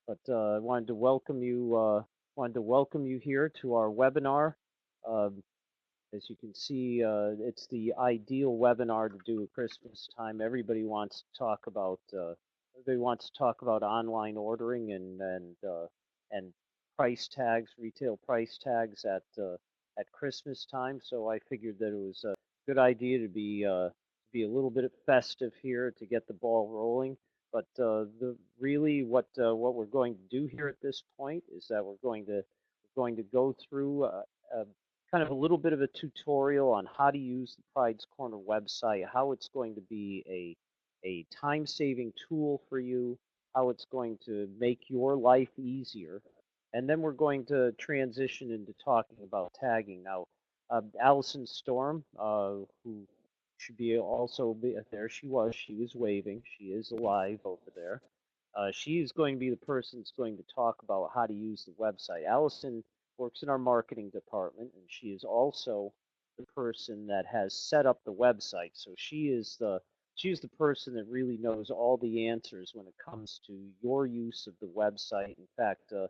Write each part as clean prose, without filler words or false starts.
But I wanted to welcome you here to our webinar. Um, as you can see, it's the ideal webinar to do at Christmas time. Everybody wants to talk about online ordering and price tags, retail price tags at Christmas time. So I figured that it was a good idea to be a little bit festive here to get the ball rolling. But the really what we're going to do here at this point is that we're going to go through kind of a little bit of a tutorial on how to use the Pride's Corner website, how it's going to be a time-saving tool for you, how it's going to make your life easier. And then we're going to transition into talking about tagging. Now, Alison Storm, who should be also be there, she was waving, she is alive over there. She is going to be the person that's going to talk about how to use the website. Allison works in our marketing department, and she is also the person that has set up the website. So she's the person that really knows all the answers when it comes to your use of the website. In fact, a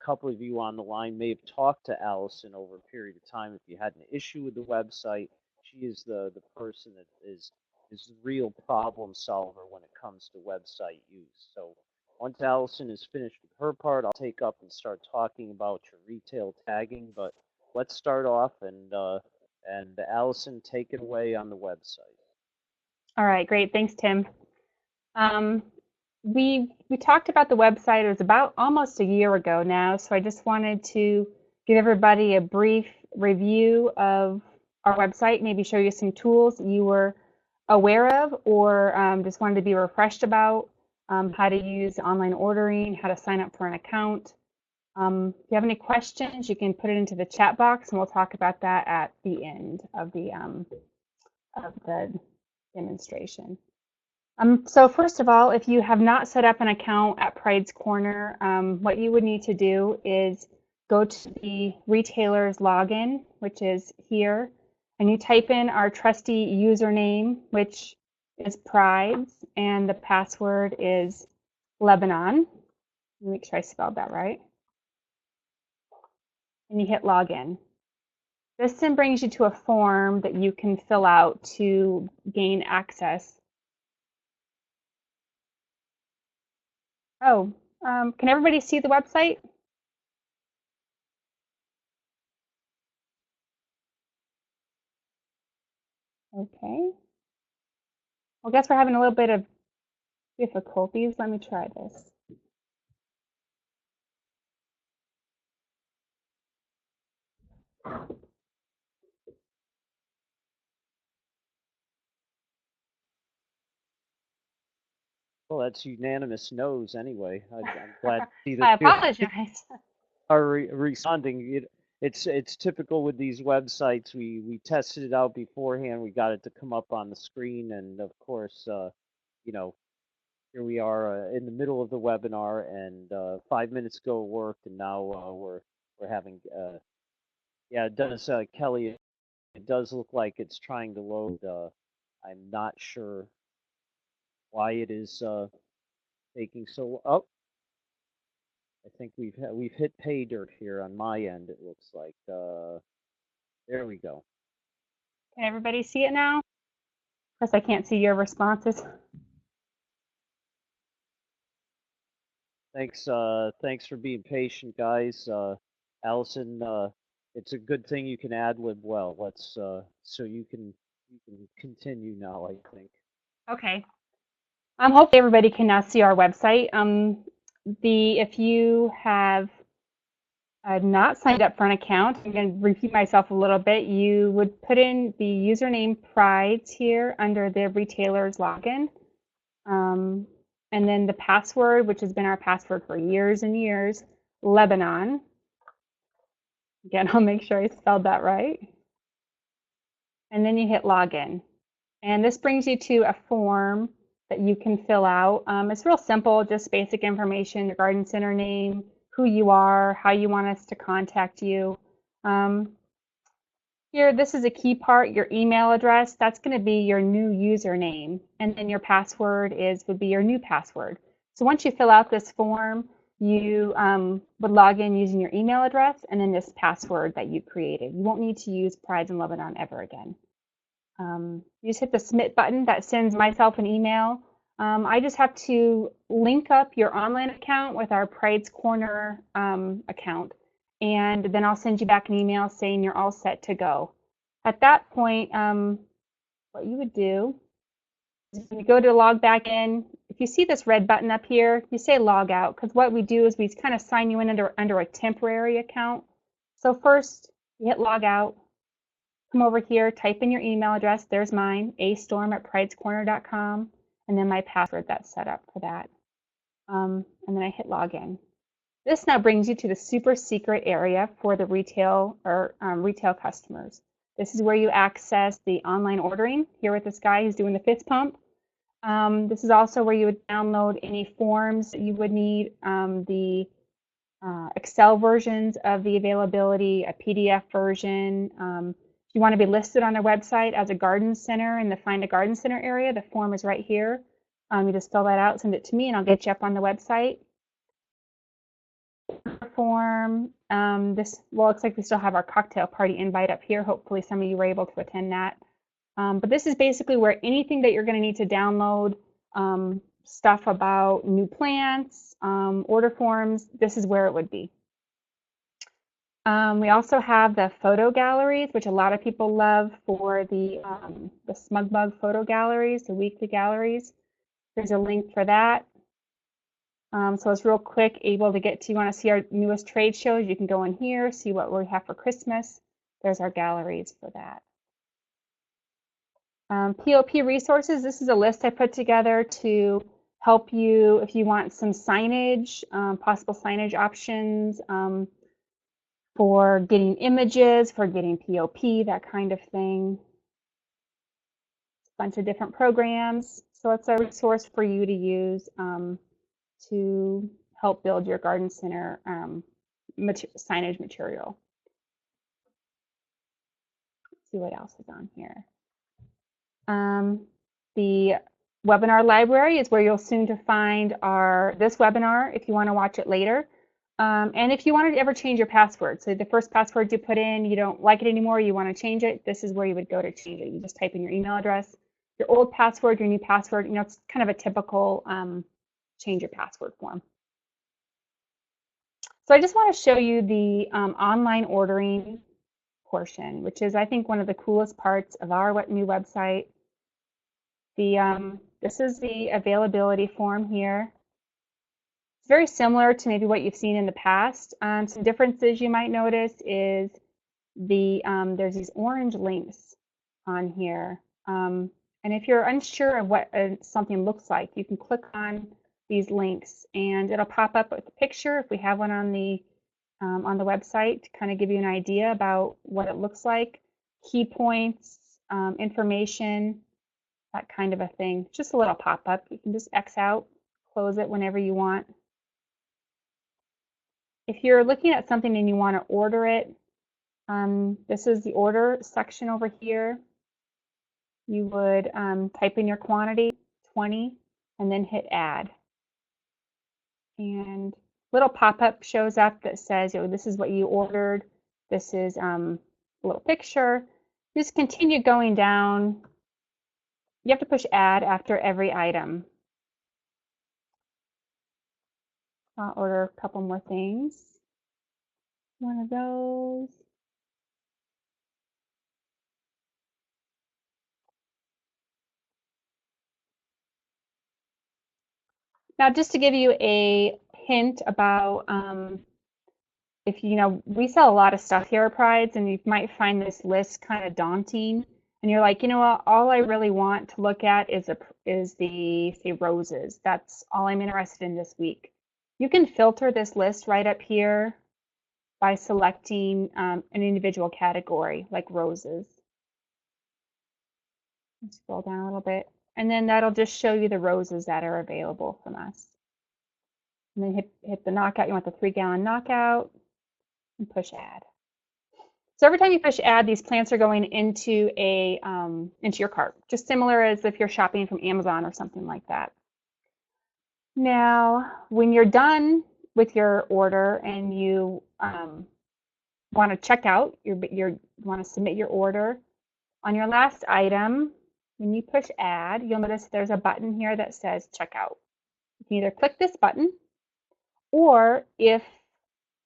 couple of you on the line may have talked to Allison over a period of time if you had an issue with the website. She is the person that is the real problem solver when it comes to website use. So once Allison is finished with her part, I'll take up and start talking about your retail tagging. But let's start off and Allison, take it away on the website. All right, great. Thanks, Tim. Um, we talked about the website. It was about almost a year ago now, so I just wanted to give everybody a brief review of our website, maybe show you some tools you were aware of or just wanted to be refreshed about, how to use online ordering, how to sign up for an account. If you have any questions, you can put it into the chat box, and we'll talk about that at the end of the demonstration. So first of all, if you have not set up an account at Pride's Corner, what you would need to do is go to the retailer's login, which is here, and you type in our trusty username, which is Pride's, and the password is Lebanon. Let me make sure I spelled that right. And you hit login. This then brings you to a form that you can fill out to gain access. Oh, can everybody see the website? Okay. Well, I guess we're having a little bit of difficulties. Let me try this. Well, that's unanimous no's anyway. I'm glad to see that I you apologize. are responding. It's typical with these websites. We tested it out beforehand. We got it to come up on the screen, and of course, you know, here we are in the middle of the webinar, and 5 minutes ago it worked, and now we're having yeah, it does, Kelly. It does look like it's trying to load. I'm not sure why it is taking so. Oh, I think we've hit pay dirt here on my end. It looks like. There we go. Can everybody see it now? Of course, I can't see your responses. Thanks for being patient, guys. Allison, it's a good thing you can ad lib well. Let's so you can continue now, I think. Okay. Hopefully everybody can now see our website. If you have not signed up for an account, I'm going to repeat myself a little bit. You would put in the username Prides here under the retailer's login. And then the password, which has been our password for years and years, Lebanon. Again, I'll make sure I spelled that right. And then you hit login. And this brings you to a form that you can fill out. It's real simple, just basic information, your garden center name, who you are, how you want us to contact you. Here, this is a key part, your email address. That's going to be your new username. And then your password would be your new password. So once you fill out this form, you would log in using your email address and then this password that you created. You won't need to use Prides in Lebanon ever again. You just hit the submit button that sends myself an email. I just have to link up your online account with our Pride's Corner account, and then I'll send you back an email saying you're all set to go. At that point, what you would do is when you go to log back in, if you see this red button up here, you say log out, because what we do is we kind of sign you in under a temporary account. So first, you hit log out. Come over here, type in your email address. There's mine, astorm@pridescorner.com, and then my password that's set up for that. And then I hit login. This now brings you to the super secret area for the retail or retail customers. This is where you access the online ordering here with this guy who's doing the fist pump. This is also where you would download any forms that you would need, the Excel versions of the availability, a PDF version. If you want to be listed on their website as a garden center in the Find a Garden Center area, the form is right here. You just fill that out, send it to me, and I'll get you up on the website. Form. This looks like we still have our cocktail party invite up here. Hopefully some of you were able to attend that. But this is basically where anything that you're going to need to download, stuff about new plants, order forms, this is where it would be. We also have the photo galleries, which a lot of people love for the Smug Bug photo galleries, the weekly galleries. There's a link for that. So it's real quick, able to get to, you want to see our newest trade shows, you can go in here, see what we have for Christmas. There's our galleries for that. POP resources, this is a list I put together to help you if you want some signage, possible signage options for getting images, for getting POP, that kind of thing. A bunch of different programs. So it's a resource for you to use to help build your garden center signage material. Let's see what else is on here. The webinar library is where you'll soon to find this webinar if you want to watch it later. And if you wanted to ever change your password, so the first password you put in, you don't like it anymore, you want to change it, this is where you would go to change it. You just type in your email address, your old password, your new password. You know, it's kind of a typical change your password form. So I just want to show you the online ordering portion, which is, I think, one of the coolest parts of our new website. This is the availability form here. It's very similar to maybe what you've seen in the past. Some differences you might notice is there's these orange links on here. And if you're unsure of what something looks like, you can click on these links and it'll pop up with a picture if we have one on the website to kind of give you an idea about what it looks like, key points, information, that kind of a thing. Just a little pop-up. You can just X out, close it whenever you want. If you're looking at something and you want to order it, this is the order section over here. You would type in your quantity, 20, and then hit add. And little pop-up shows up that says, you know, this is what you ordered. This is a little picture. Just continue going down. You have to push add after every item. I'll order a couple more things. One of those. Now, just to give you a hint about if you know, we sell a lot of stuff here at Pride's, and you might find this list kind of daunting, and you're like, you know what, all I really want to look at is the say roses. That's all I'm interested in this week. You can filter this list right up here by selecting an individual category like roses. Scroll down a little bit, and then that'll just show you the roses that are available from us. And then hit the knockout. You want the 3-gallon knockout and push add. So every time you push add, these plants are going into your cart, just similar as if you're shopping from Amazon or something like that. Now, when you're done with your order and you want to check out, you want to submit your order, on your last item, when you push add, you'll notice there's a button here that says checkout. You can either click this button, or if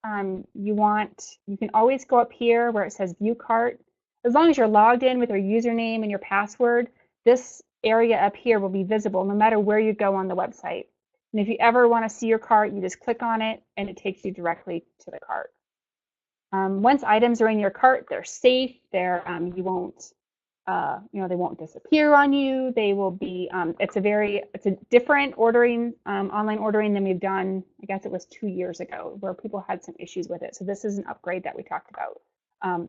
you can always go up here where it says view cart. As long as you're logged in with your username and your password, this area up here will be visible no matter where you go on the website. And if you ever want to see your cart, you just click on it and it takes you directly to the cart. Once items are in your cart, they're safe. You won't, they won't disappear on you. They will be. It's a different ordering, online ordering than we've done. I guess it was 2 years ago where people had some issues with it. So this is an upgrade that we talked about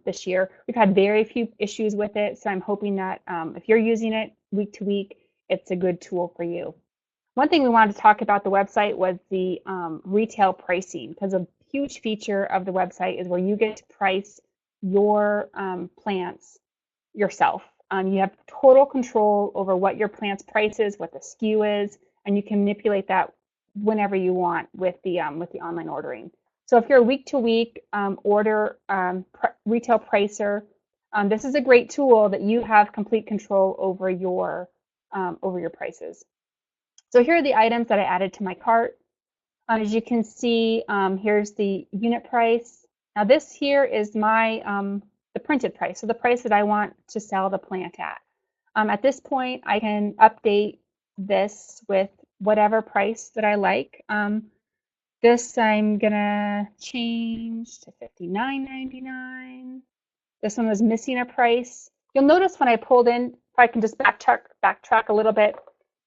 this year. We've had very few issues with it. So I'm hoping that if you're using it week to week, it's a good tool for you. One thing we wanted to talk about the website was the retail pricing, because a huge feature of the website is where you get to price your plants yourself. You have total control over what your plant's price is, what the SKU is, and you can manipulate that whenever you want with the online ordering. So if you're a week-to-week retail pricer, this is a great tool that you have complete control over your prices. So here are the items that I added to my cart. As you can see, here's the unit price. Now this here is my the printed price, so the price that I want to sell the plant at. At this point, I can update this with whatever price that I like. This I'm gonna change to $59.99. This one was missing a price. You'll notice when I pulled in, if I can just backtrack a little bit,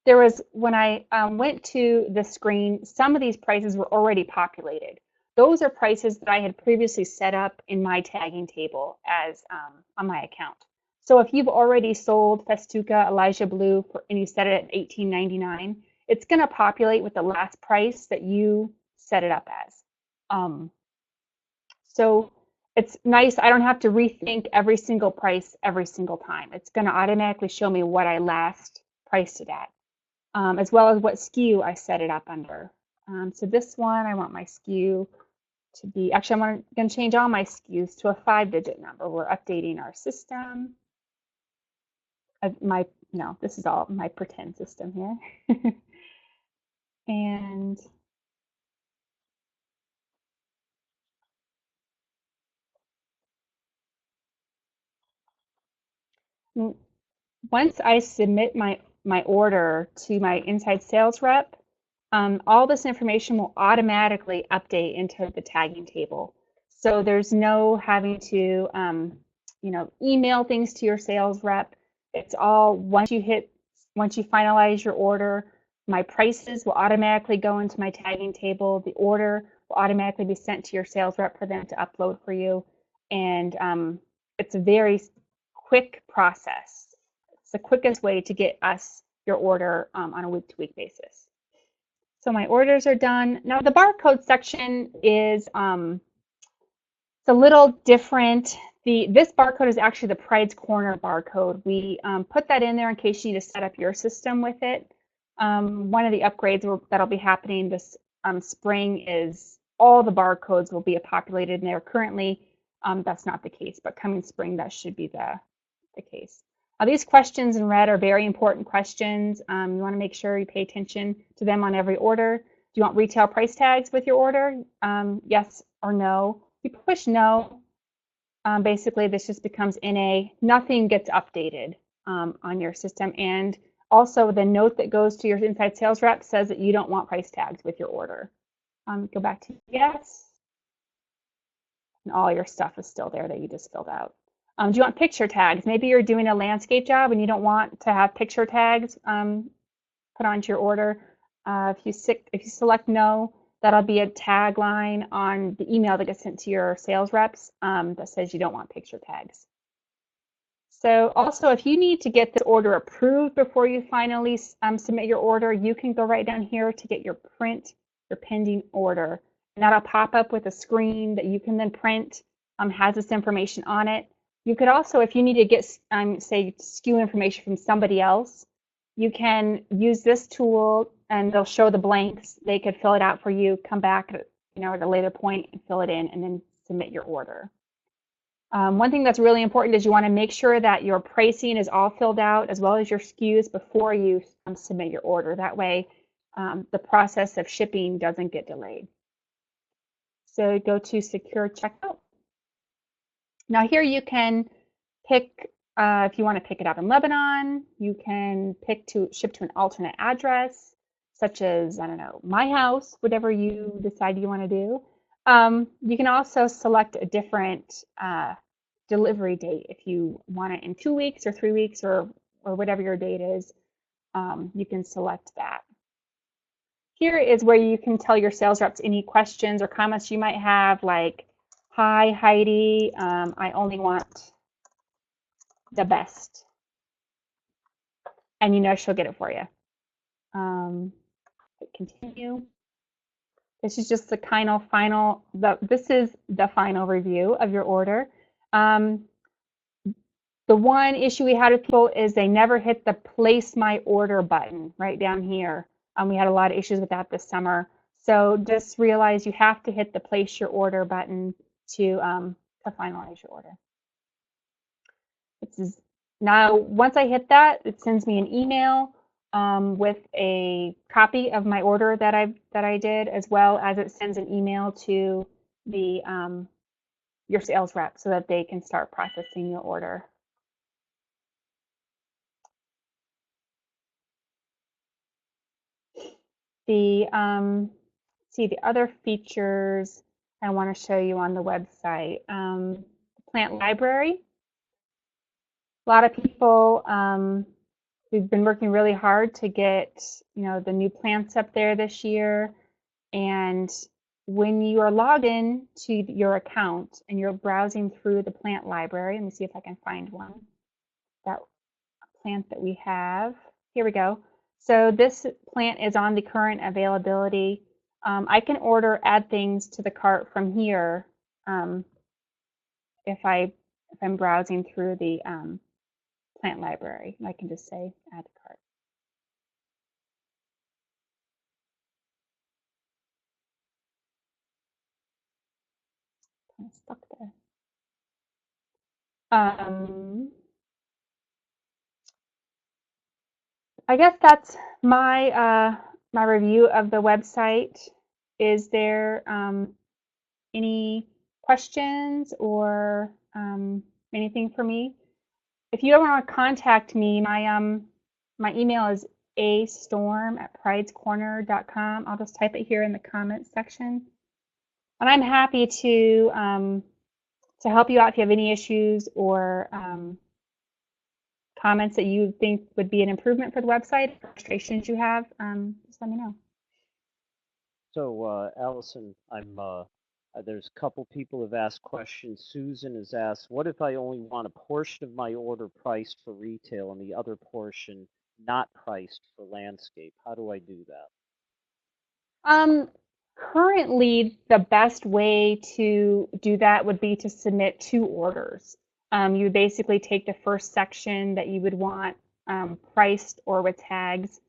there was, when I went to the screen, some of these prices were already populated. Those are prices that I had previously set up in my tagging table as on my account. So if you've already sold Festuca Elijah Blue and you set it at $18.99, it's going to populate with the last price that you set it up as. So it's nice. I don't have to rethink every single price every single time. It's going to automatically show me what I last priced it at. As well as what SKU I set it up under. So this one, I want my SKU to be, actually I'm going to change all my SKUs to a 5-digit number. We're updating our system. This is all my pretend system here. And once I submit my order to my inside sales rep, all this information will automatically update into the tagging table. So there's no having to, email things to your sales rep. It's all once you finalize your order, my prices will automatically go into my tagging table. The order will automatically be sent to your sales rep for them to upload for you. And it's a very quick process. It's the quickest way to get us your order on a week-to-week basis. So my orders are done. Now the barcode section is it's a little different. This barcode is actually the Pride's Corner barcode. We put that in there in case you need to set up your system with it. One of the upgrades that'll be happening this spring is all the barcodes will be populated in there. Currently, that's not the case, but coming spring, that should be the case. These questions in red are very important questions. You want to make sure you pay attention to them on every order. Do you want retail price tags with your order? Yes or no. If you push no, basically this just becomes NA. Nothing gets updated on your system. And also the note that goes to your inside sales rep says that you don't want price tags with your order. Go back to yes. And all your stuff is still there that you just filled out. Do you want picture tags? Maybe you're doing a landscape job and you don't want to have picture tags put onto your order. If you select no, that'll be a tagline on the email that gets sent to your sales reps that says you don't want picture tags. So also, if you need to get this order approved before you finally submit your order, you can go right down here to get your pending order. And that'll pop up with a screen that you can then print, has this information on it. You could also, if you need to get, say, SKU information from somebody else, you can use this tool and they'll show the blanks. They could fill it out for you, come back at a later point and fill it in and then submit your order. One thing that's really important is you want to make sure that your pricing is all filled out as well as your SKUs before you submit your order. That way, the process of shipping doesn't get delayed. So go to secure checkout. Now here you can pick, if you want to pick it up in Lebanon, you can pick to ship to an alternate address, such as, I don't know, my house, whatever you decide you want to do. You can also select a different delivery date if you want it in 2 weeks or 3 weeks or whatever your date is. You can select that. Here is where you can tell your sales reps any questions or comments you might have, like, hi, Heidi, I only want the best. And she'll get it for you. Continue. This is just the this is the final review of your order. The one issue we had with people is they never hit the place my order button right down here. We had a lot of issues with that this summer. So just realize you have to hit the place your order button to finalize your order. Now, once I hit that, it sends me an email with a copy of my order that I did, as well as it sends an email to your sales rep so that they can start processing your order. The other features I want to show you on the website. Plant library. A lot of people, we've been working really hard to get the new plants up there this year. And when you are logged in to your account and you're browsing through the plant library, let me see if I can find one. That plant that we have. Here we go. So this plant is on the current availability. I can add things to the cart from here if I'm browsing through the plant library. I can just say add to cart. Kind of stuck there. I guess that's my my review of the website. Is there any questions or anything for me? If you ever want to contact me, my email is astorm@pridescorner.com. I'll just type it here in the comments section, and I'm happy to help you out if you have any issues or comments that you think would be an improvement for the website, frustrations you have. Just let me know. So, Allison, there's a couple people have asked questions. Susan has asked, what if I only want a portion of my order priced for retail and the other portion not priced for landscape? How do I do that? Currently, the best way to do that would be to submit 2 orders. You basically take the first section that you would want priced or with tags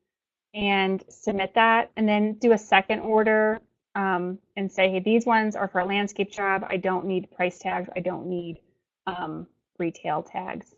and submit that, and then do a second order and say, hey, these ones are for a landscape job. I don't need price tags. I don't need retail tags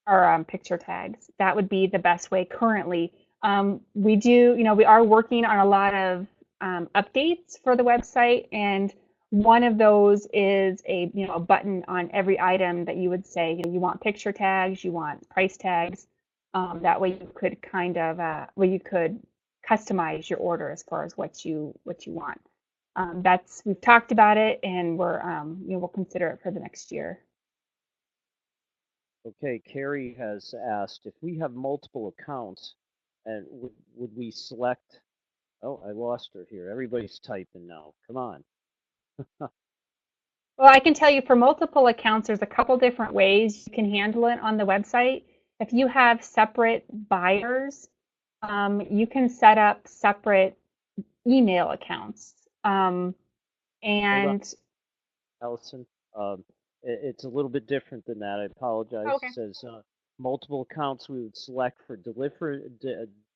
or picture tags. That would be the best way currently. We are working on a lot of updates for the website, and one of those is a button on every item that you would say you want picture tags, you want price tags. That way you could you could customize your order as far as what you want. We've talked about it, and we'll consider it for the next year. Okay, Carrie has asked if we have multiple accounts, and would we select? Oh, I lost her here. Everybody's typing now. Come on. Well, I can tell you for multiple accounts, there's a couple different ways you can handle it on the website. If you have separate buyers, you can set up separate email accounts. Hold on, Allison. It's a little bit different than that. I apologize. Okay. It says multiple accounts we would select for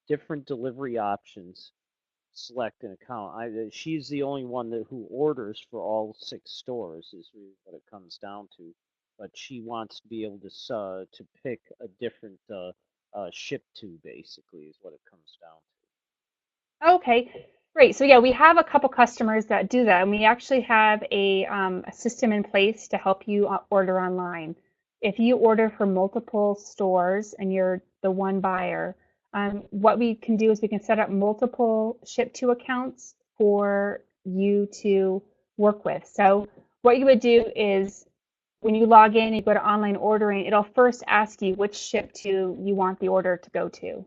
different delivery options. select an account. She's the only one who orders for all 6 stores is really what it comes down to. But she wants to be able to pick a different ship to basically is what it comes down Okay, great. So yeah, we have a couple customers that do that, and we actually have a system in place to help you order online. If you order for multiple stores and you're the one buyer, what we can do is we can set up multiple ship to accounts for you to work with. So what you would do is when you log in and you go to online ordering, it'll first ask you which ship to you want the order to go to.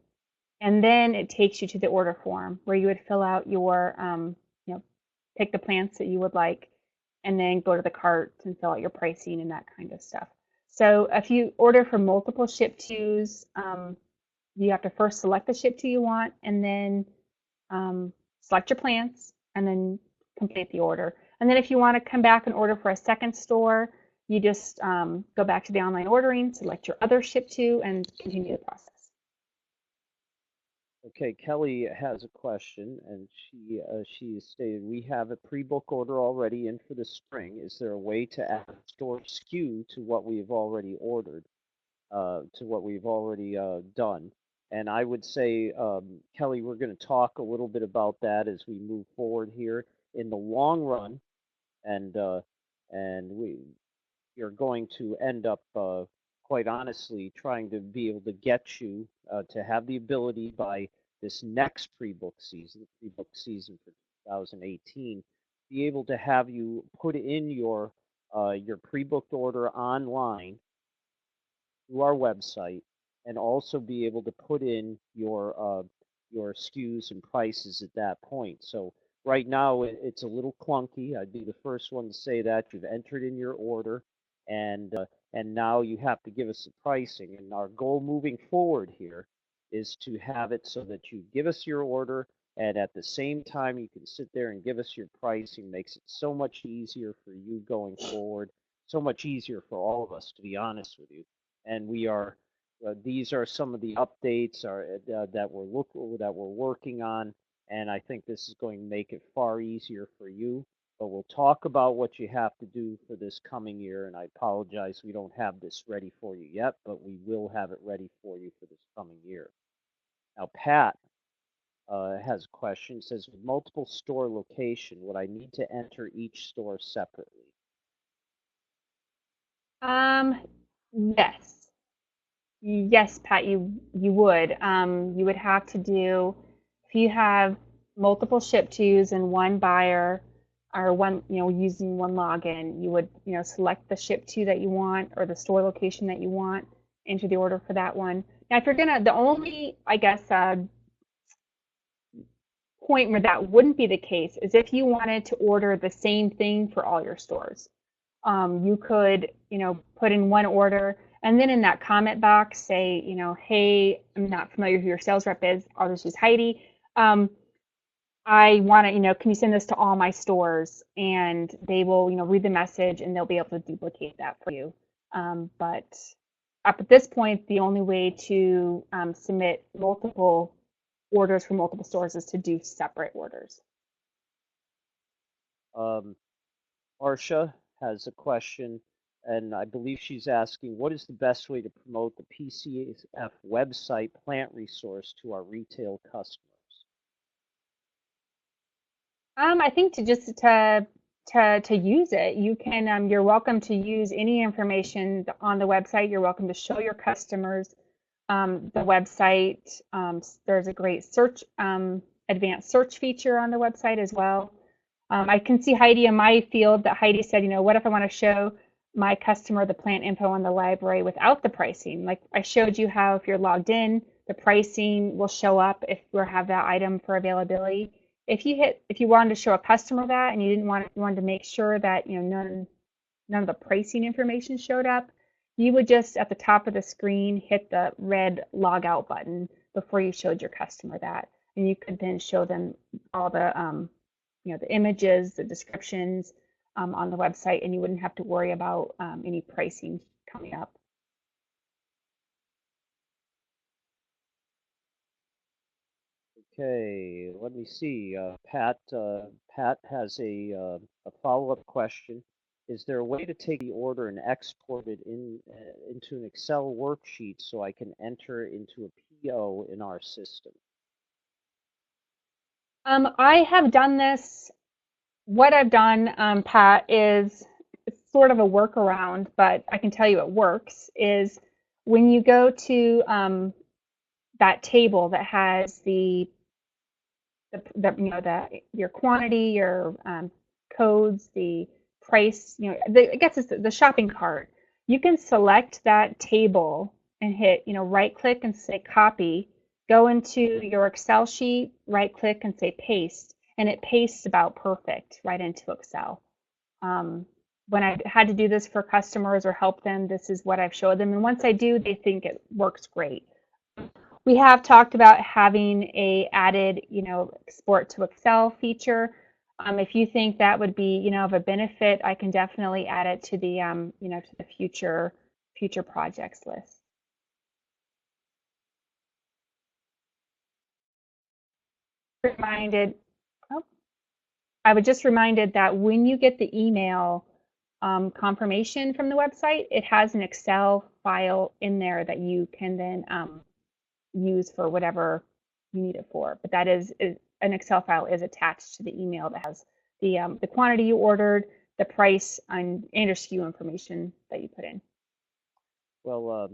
And then it takes you to the order form where you would fill out your, pick the plants that you would like, and then go to the cart and fill out your pricing and that kind of stuff. So if you order for multiple ship tos, you have to first select the ship to you want, and then select your plants, and then complete the order. And then if you want to come back and order for a second store, you just go back to the online ordering, select your other ship to, and continue the process. Okay, Kelly has a question, and she stated, we have a pre-book order already in for the spring. Is there a way to add a store SKU to what we've already ordered, to what we've already done? And I would say, Kelly, we're going to talk a little bit about that as we move forward here. In the long run, and you're going to end up, quite honestly, trying to be able to get you to have the ability by this next pre-book season for 2018, be able to have you put in your pre-booked order online through our website, and also be able to put in your SKUs and prices at that point. So right now it's a little clunky. I'd be the first one to say that you've entered in your order, and now you have to give us the pricing. And our goal moving forward here is to have it so that you give us your order, and at the same time you can sit there and give us your pricing. Makes it so much easier for you going forward, so much easier for all of us, to be honest with you. And we are these are some of the updates that we're working on, and I think this is going to make it far easier for you. But we'll talk about what you have to do for this coming year, and I apologize we don't have this ready for you yet, but we will have it ready for you for this coming year. Now, Pat has a question. It says, with multiple store location, would I need to enter each store separately? Um, yes. Yes, Pat, you would. You would have to do if you have multiple ship tos and one buyer or one, using one login, you would, select the ship to that you want or the store location that you want, enter the order for that one. Now, if you're gonna, the only, I guess, point where that wouldn't be the case is if you wanted to order the same thing for all your stores. You could, put in one order and then in that comment box say, hey, I'm not familiar who your sales rep is. I'll just use Heidi. I want to, can you send this to all my stores? And they will, read the message and they'll be able to duplicate that for you. But up at this point, the only way to submit multiple orders for multiple stores is to do separate orders. Um, Marcia has a question, and I believe she's asking, what is the best way to promote the PCF website plant resource to our retail customers? I think to use it, you can. You're welcome to use any information on the website. You're welcome to show your customers the website. There's a great advanced search feature on the website as well. I can see Heidi in my field that Heidi said, what if I want to show my customer the plant info on the library without the pricing? Like I showed you how if you're logged in, the pricing will show up if we have that item for availability. If you wanted to show a customer that and you wanted to make sure that none of the pricing information showed up, you would just at the top of the screen hit the red log out button before you showed your customer that, and you could then show them all the the images, the descriptions on the website, and you wouldn't have to worry about any pricing coming up. Okay, let me see. Pat has a follow-up question. Is there a way to take the order and export it into an Excel worksheet so I can enter into a PO in our system? I have done this. What I've done, Pat, is it's sort of a workaround, but I can tell you it works, is when you go to that table that has the your quantity, your codes, the price, I guess it's the shopping cart. You can select that table and hit, right click and say copy, go into your Excel sheet, right click and say paste, and it pastes about perfect right into Excel. Um, when I've had to do this for customers or help them, this is what I've showed them. And once I do, they think it works great. We have talked about having a added, export to Excel feature. If you think that would be, of a benefit, I can definitely add it to the, to the future projects list. Reminded, oh, I was just reminded that when you get the email confirmation from the website, it has an Excel file in there that you can then use for whatever you need it for. But that is an Excel file is attached to the email that has the quantity you ordered, the price, and your SKU information that you put in. Well,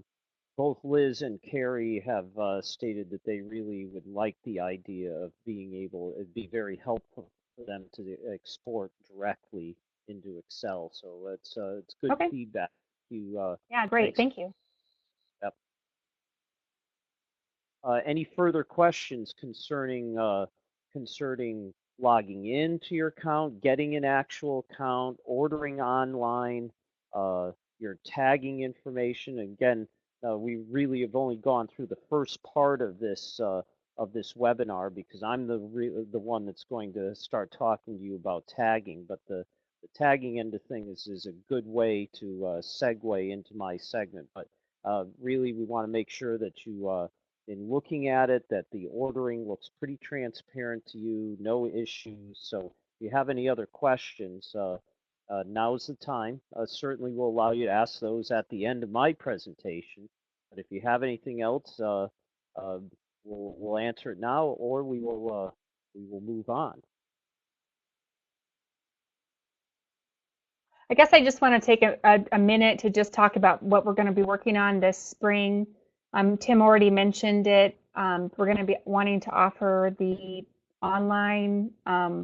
both Liz and Carrie have stated that they really would like the idea of being able, it'd be very helpful for them to export directly into Excel. So it's good Okay. feedback. You Yeah, great. thanks. Thank you. Yep. Any further questions concerning logging into your account, getting an actual account, ordering online, your tagging information? Again, we really have only gone through the first part of this webinar because I'm the one that's going to start talking to you about tagging. But the tagging end of things is a good way to segue into my segment. But really, we want to make sure that you in looking at it, that the ordering looks pretty transparent to you, no issues. So if you have any other questions, now's the time. Certainly will allow you to ask those at the end of my presentation. But if you have anything else, uh, we'll answer it now, or we will move on. I guess I just want to take a minute to just talk about what we're going to be working on this spring. Tim already mentioned it. We're going to be wanting to offer the online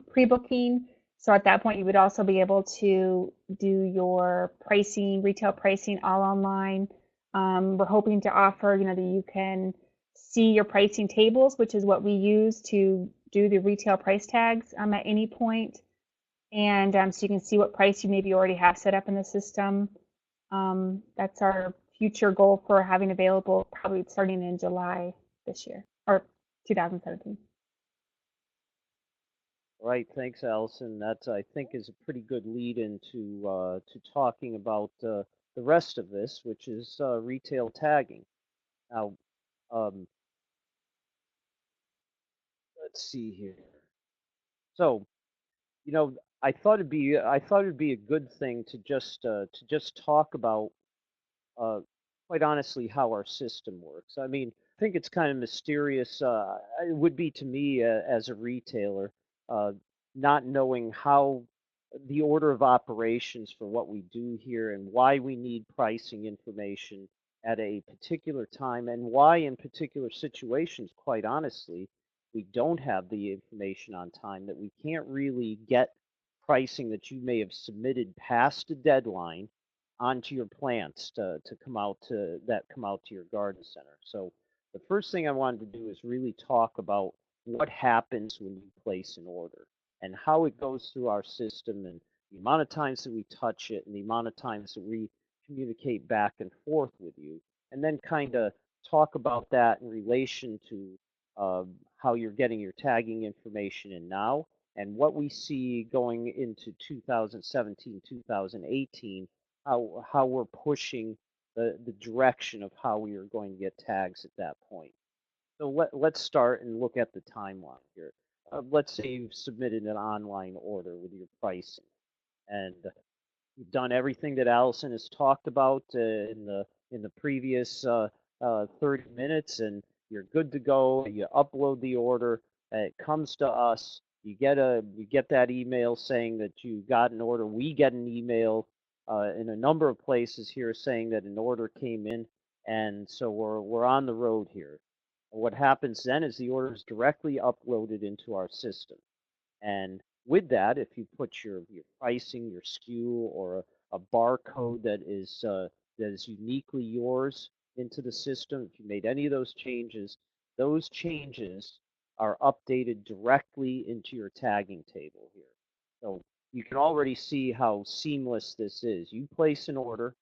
pre-booking. So at that point, you would also be able to do your pricing, retail pricing, all online. We're hoping to offer, that you can see your pricing tables, which is what we use to do the retail price tags at any point. And so you can see what price you maybe already have set up in the system. That's our future goal for having available probably starting in July this year or 2017. Right, thanks, Allison. That I think is a pretty good lead into to talking about the rest of this, which is retail tagging. Now, um, let's see here. So, I thought it'd be a good thing to just talk about uh, quite honestly how our system works. I mean, I think it's kind of mysterious. It would be to me as a retailer, uh, not knowing how the order of operations for what we do here and why we need pricing information at a particular time and why in particular situations, quite honestly, we don't have the information on time, that we can't really get pricing that you may have submitted past a deadline onto your plants to come out to your garden center. So the first thing I wanted to do is really talk about what happens when you place an order and how it goes through our system and the amount of times that we touch it and the amount of times that we communicate back and forth with you, and then kind of talk about that in relation to how you're getting your tagging information in now and what we see going into 2017, 2018, how we're pushing the direction of how we are going to get tags at that point. So let's start and look at the timeline here. Let's say you've submitted an online order with your pricing, and you've done everything that Allison has talked about in the previous 30 minutes, and you're good to go. You upload the order, it comes to us. You get that email saying that you got an order. We get an email in a number of places here saying that an order came in, and so we're on the road here. What happens then is the order is directly uploaded into our system. And with that, if you put your pricing, your SKU, or a barcode that is uniquely yours into the system, if you made any of those changes are updated directly into your tagging table here. So you can already see how seamless this is. You place an order,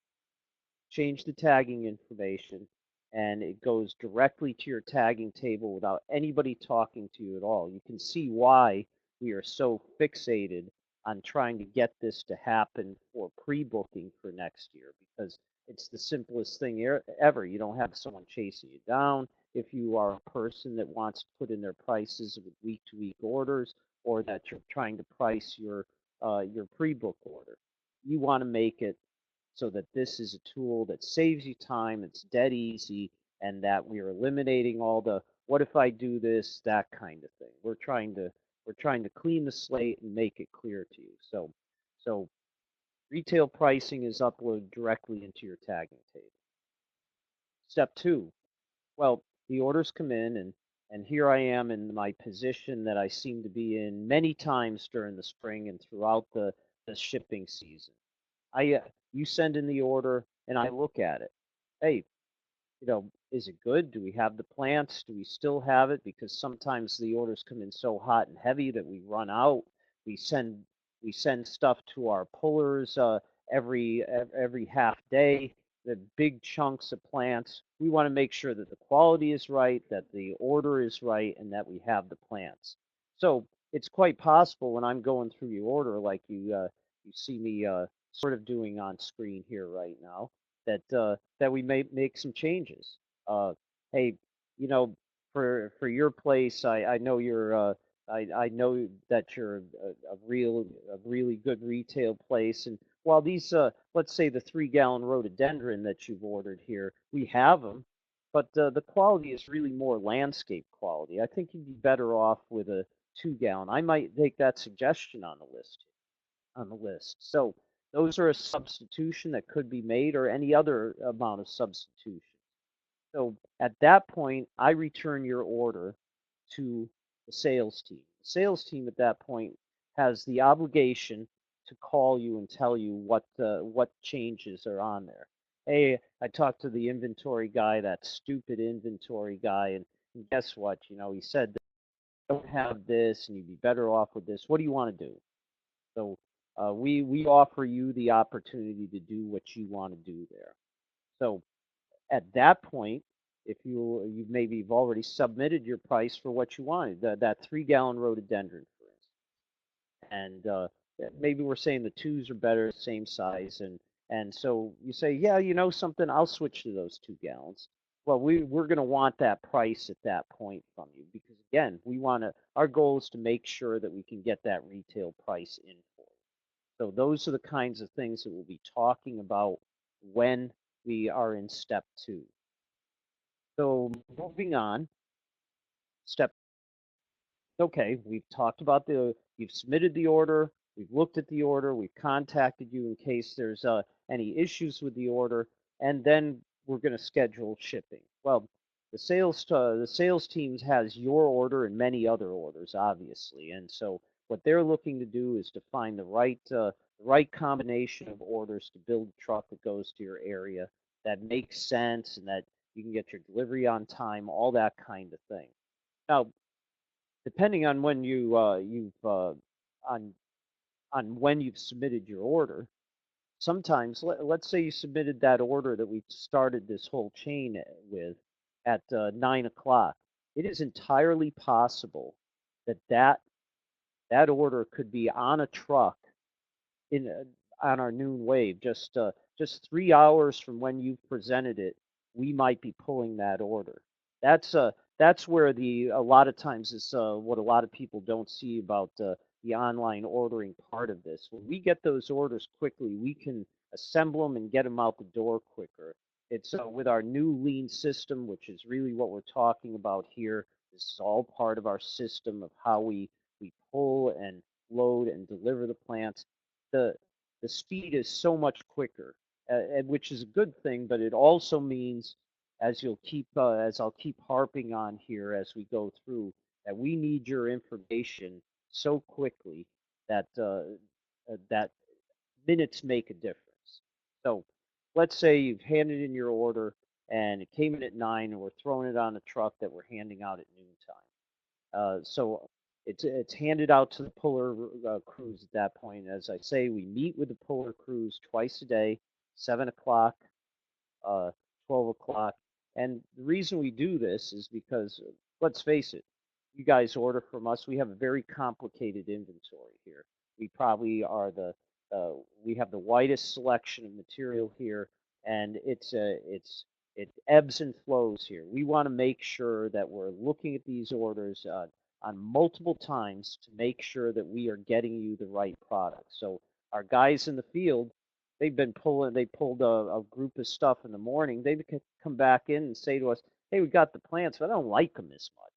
change the tagging information, and it goes directly to your tagging table without anybody talking to you at all. You can see why we are so fixated on trying to get this to happen for pre-booking for next year because it's the simplest thing ever. You don't have someone chasing you down. If you are a person that wants to put in their prices with week-to-week orders, or that you're trying to price your pre-book order, you want to make it so that this is a tool that saves you time, it's dead easy, and that we are eliminating all the what if I do this, that kind of thing. We're trying to clean the slate and make it clear to you. So retail pricing is uploaded directly into your tagging table. Step two, well, the orders come in and here I am in my position that I seem to be in many times during the spring and throughout the shipping season. You send in the order and I look at it. Hey, is it good? Do we have the plants? Do we still have it? Because sometimes the orders come in so hot and heavy that we run out. We send we send stuff to our pullers every half day. The big chunks of plants. We want to make sure that the quality is right, that the order is right, and that we have the plants. So it's quite possible when I'm going through your order, like you see me sort of doing on screen here right now, that we may make some changes. Uh, hey, you know, for your place, I know I know that you're a really good retail place, and while these let's say the 3 gallon rhododendron that you've ordered here, we have them, but the quality is really more landscape quality. I think you'd be better off with a 2 gallon. I might take that suggestion on the list. So those are a substitution that could be made or any other amount of substitution. So at that point, I return your order to the sales team. The sales team at that point has the obligation to call you and tell you what changes are on there. Hey, I talked to the inventory guy, that stupid inventory guy, and guess what? He said that you don't have this and you'd be better off with this. What do you want to do? So we offer you the opportunity to do what you want to do there. So at that point, if you maybe you've already submitted your price for what you wanted, that 3 gallon rhododendron, for instance, and maybe we're saying the twos are better, same size, and so you say, yeah, you know something, I'll switch to those 2 gallons. Well, we're going to want that price at that point from you because again, our goal is to make sure that we can get that retail price in for you. So those are the kinds of things that we'll be talking about when we are in step two. So moving on, step, okay, we've talked about you've submitted the order, we've looked at the order, we've contacted you in case there's any issues with the order, and then we're going to schedule shipping. Well, the sales teams has your order and many other orders, obviously, and so what they're looking to do is to find the right combination of orders to build a truck that goes to your area that makes sense and that you can get your delivery on time, all that kind of thing. Now, depending on when on when you've submitted your order, sometimes let's say you submitted that order that we started this whole chain with at 9 o'clock. It is entirely possible that that order could be on a truck in on our noon wave, just 3 hours from when you presented it, we might be pulling that order. That's that's where the a lot of times is what a lot of people don't see about the online ordering part of this. When we get those orders quickly, we can assemble them and get them out the door quicker. It's with our new lean system, which is really what we're talking about here. This is all part of our system of how we pull and load and deliver the plants. The the speed is so much quicker, which is a good thing, but it also means, as I'll keep harping on here as we go through, that we need your information so quickly that that minutes make a difference. So let's say you've handed in your order and it came in at 9 and we're throwing it on a truck that we're handing out at noontime. So it's handed out to the puller crews at that point. As I say, we meet with the puller crews twice a day, 7 o'clock, uh, 12 o'clock. And the reason we do this is because, let's face it, you guys order from us. We have a very complicated inventory here. We probably are we have the widest selection of material here, and it ebbs and flows here. We want to make sure that we're looking at these orders on multiple times to make sure that we are getting you the right product. So our guys in the field, they pulled a group of stuff in the morning. They could come back in and say to us, hey, we got the plants, but I don't like them as much.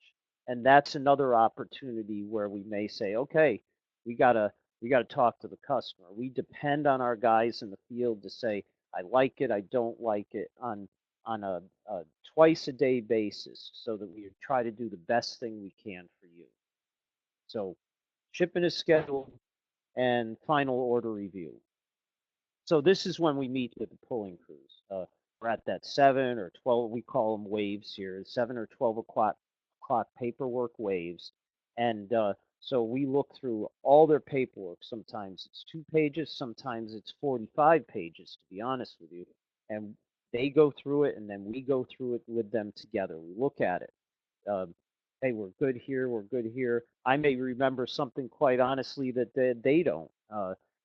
And that's another opportunity where we may say, okay, we gotta we gotta talk to the customer. We depend on our guys in the field to say, I like it, I don't like it, on a twice a day basis, so that we try to do the best thing we can for you. So shipping is scheduled and final order review. So this is when we meet with the pulling crews. We're at that 7 or 12. We call them waves here. 7 or 12 o'clock paperwork waves, and so we look through all their paperwork. Sometimes it's 2 pages, sometimes it's 45 pages, to be honest with you. And they go through it, and then we go through it with them together. We look at it. um, hey, we're good here, we're good here. I may remember something quite honestly that they don't.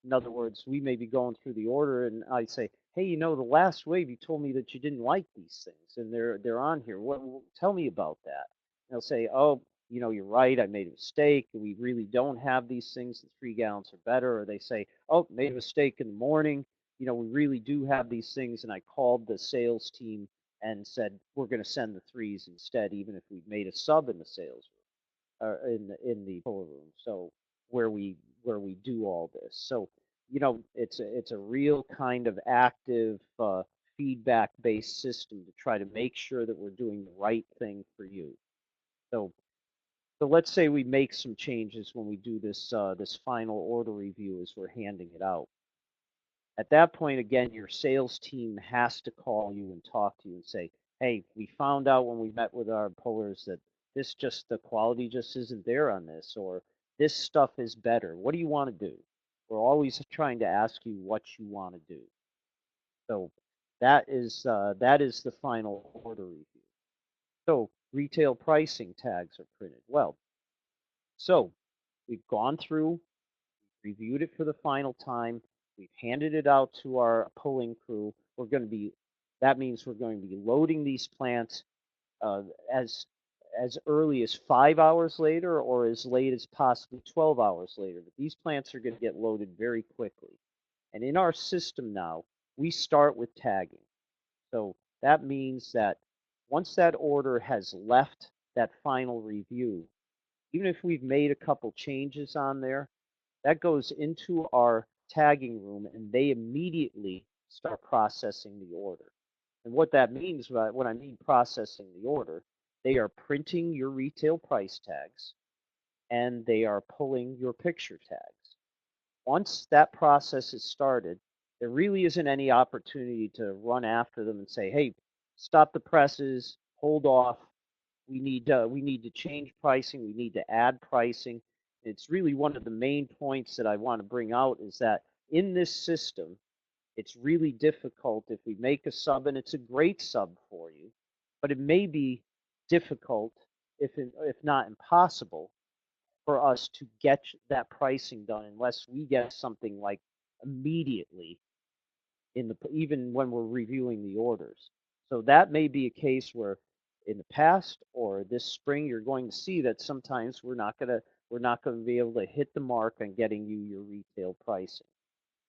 In other words, we may be going through the order and I say, hey, the last wave you told me that you didn't like these things and they're on here. Tell me about that. And they'll say, oh, you're right, I made a mistake. We really don't have these things. The 3 gallons are better. Or they say, oh, made a mistake in the morning. We really do have these things. And I called the sales team and said we're going to send the threes instead, even if we made a sub in the sales room or in the puller room. So where we do all this. So it's a real kind of active feedback based system to try to make sure that we're doing the right thing for you. So so let's say we make some changes when we do this final order review as we're handing it out. At that point, again, your sales team has to call you and talk to you and say, hey, we found out when we met with our pullers that the quality just isn't there on this, or this stuff is better. What do you want to do? We're always trying to ask you what you want to do. So that is the final order review. So retail pricing tags are printed. Well, so we've gone through, reviewed it for the final time. We've handed it out to our pulling crew. That means we're going to be loading these plants uh, as as early as 5 hours later or as late as possibly 12 hours later. But these plants are going to get loaded very quickly. And in our system now, we start with tagging. So that means that once that order has left that final review, even if we've made a couple changes on there, that goes into our tagging room and they immediately start processing the order. And what that means, when I mean processing the order, they are printing your retail price tags and they are pulling your picture tags. Once that process is started, there really isn't any opportunity to run after them and say, hey, stop the presses, hold off, we need to change pricing. We need to add pricing. It's really one of the main points that I want to bring out is that in this system, it's really difficult if we make a sub, and it's a great sub for you, but it may be difficult, if not impossible, for us to get that pricing done unless we get something like immediately even when we're reviewing the orders. So that may be a case where in the past or this spring, you're going to see that sometimes we're not going to be able to hit the mark on getting you your retail pricing.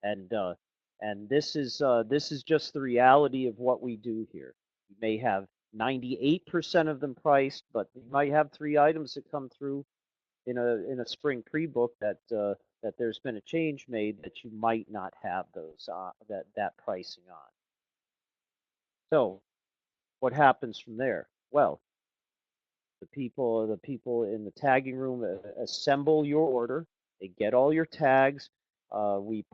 And this is just the reality of what we do here. You may have 98% of them priced, but you might have three items that come through in a spring pre-book that there's been a change made that you might not have those that pricing on. So what happens from there? Well, the people in the tagging room assemble your order. They get all your tags. We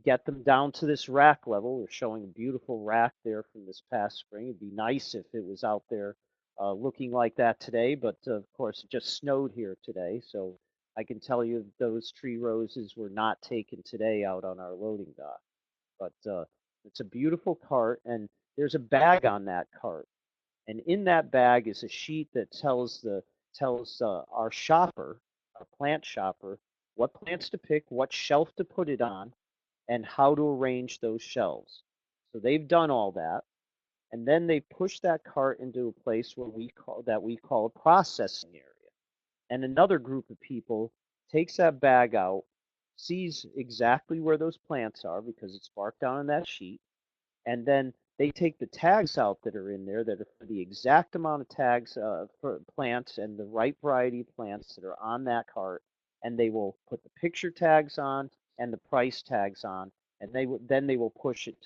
get them down to this rack level. We're showing a beautiful rack there from this past spring. It'd be nice if it was out there looking like that today, but of course it just snowed here today, so I can tell you those tree roses were not taken today out on our loading dock. But it's a beautiful cart, and there's a bag on that cart, and in that bag is a sheet that tells our shopper, our plant shopper, what plants to pick, what shelf to put it on, and how to arrange those shelves. So they've done all that, and then they push that cart into a place where we call a processing area. And another group of people takes that bag out, sees exactly where those plants are because it's marked down on that sheet, and then they take the tags out that are in there that are for the exact amount of tags for plants and the right variety of plants that are on that cart, and they will put the picture tags on and the price tags on, and then they will push it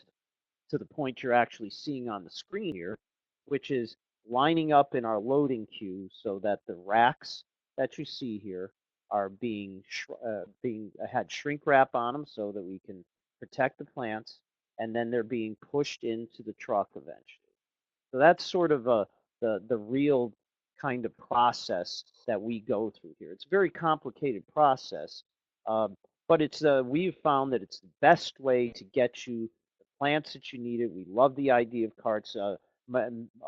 to the point you're actually seeing on the screen here, which is lining up in our loading queue so that the racks that you see here are being had shrink wrap on them so that we can protect the plants, and then they're being pushed into the truck eventually. So that's sort of the real kind of process that we go through here. It's a very complicated process, um, but we've found that it's the best way to get you the plants that you needed. We love the idea of carts. A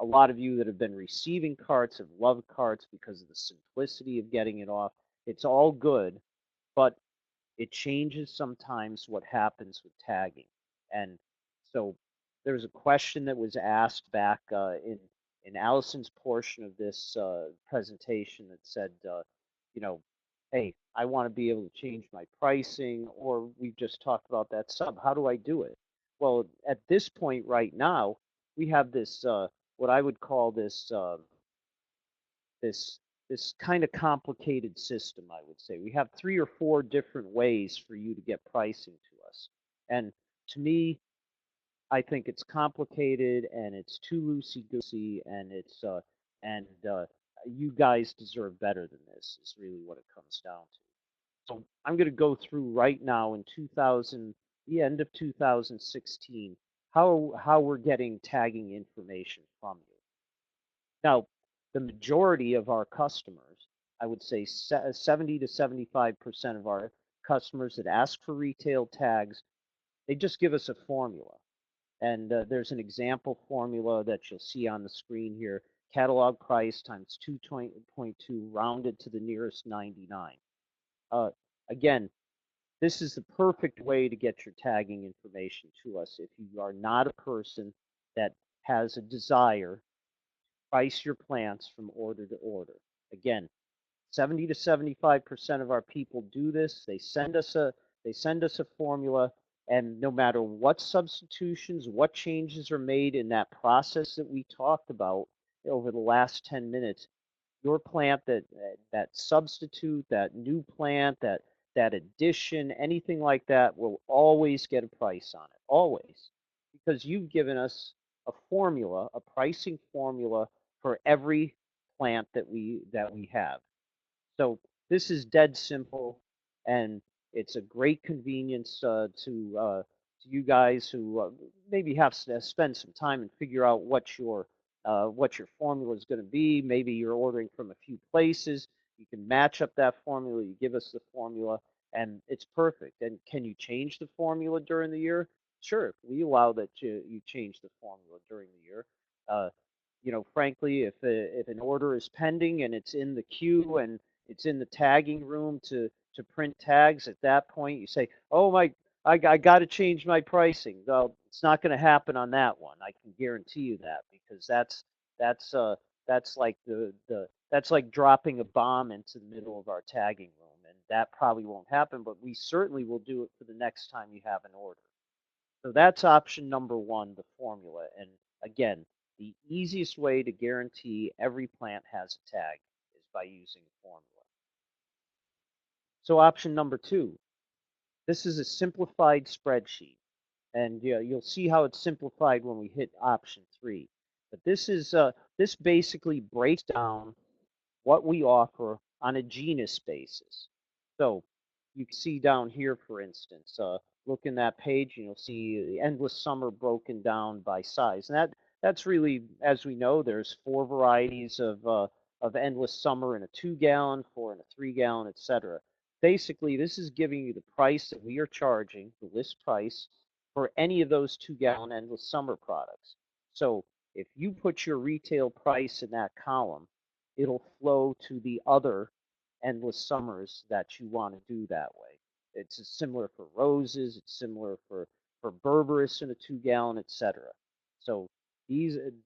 lot of you that have been receiving carts have loved carts because of the simplicity of getting it off. It's all good, but it changes sometimes what happens with tagging. And so there's a question that was asked back in Allison's portion of this presentation that said, you know, hey, I want to be able to change my pricing, or we've just talked about that sub. How do I do it? Well, at this point right now, we have this what I would call this this kind of complicated system, I would say. We have three or four different ways for you to get pricing to us. And to me, I think it's complicated and it's too loosey goosey, and and you guys deserve better than this. Is really what it comes down to. So I'm going to go through right now in 2000, the end of 2016, how we're getting tagging information from you. Now, the majority of our customers, I would say 70 to 75% of our customers that ask for retail tags, they just give us a formula. And there's an example formula that you'll see on the screen here, catalog price times 2.2 rounded to the nearest 99. Uh, Again, this is the perfect way to get your tagging information to us if you are not a person that has a desire price your plants from order to order. Again, 70 to 75% of our people do this. They send us a formula, and no matter what substitutions, what changes are made in that process that we talked about over the last 10 minutes, your plant that substitute, that new plant, that addition, anything like that will always get a price on it. Always. Because you've given us a formula, a pricing formula for every plant that we have. So this is dead simple, and it's a great convenience to you guys who maybe have to spend some time and figure out what your formula is going to be. Maybe you're ordering from a few places. You can match up that formula. You give us the formula, and it's perfect. And can you change the formula during the year? Sure, we allow that you change the formula during the year. Uh, frankly, if an order is pending and it's in the queue and it's in the tagging room to print tags, at that point you say, "Oh my, I got to change my pricing." Well, it's not going to happen on that one. I can guarantee you that because that's that's like that's like dropping a bomb into the middle of our tagging room, and that probably won't happen, but we certainly will do it for the next time you have an order. So that's option number one, the formula. And again, the easiest way to guarantee every plant has a tag is by using a formula. So option number two, this is a simplified spreadsheet. And yeah, you'll see how it's simplified when we hit option three. But this basically breaks down what we offer on a genus basis. So you can see down here, for instance, look in that page and you'll see the endless summer broken down by size. And that's really, as we know, there's four varieties of endless summer in a 2 gallon, four in a 3 gallon, etc. Basically, this is giving you the price that we are charging, the list price, for any of those 2 gallon endless summer products. So if you put your retail price in that column, it'll flow to the other endless summers that you want to do that way. It's similar for roses. It's similar for berberis in a 2 gallon, etc. So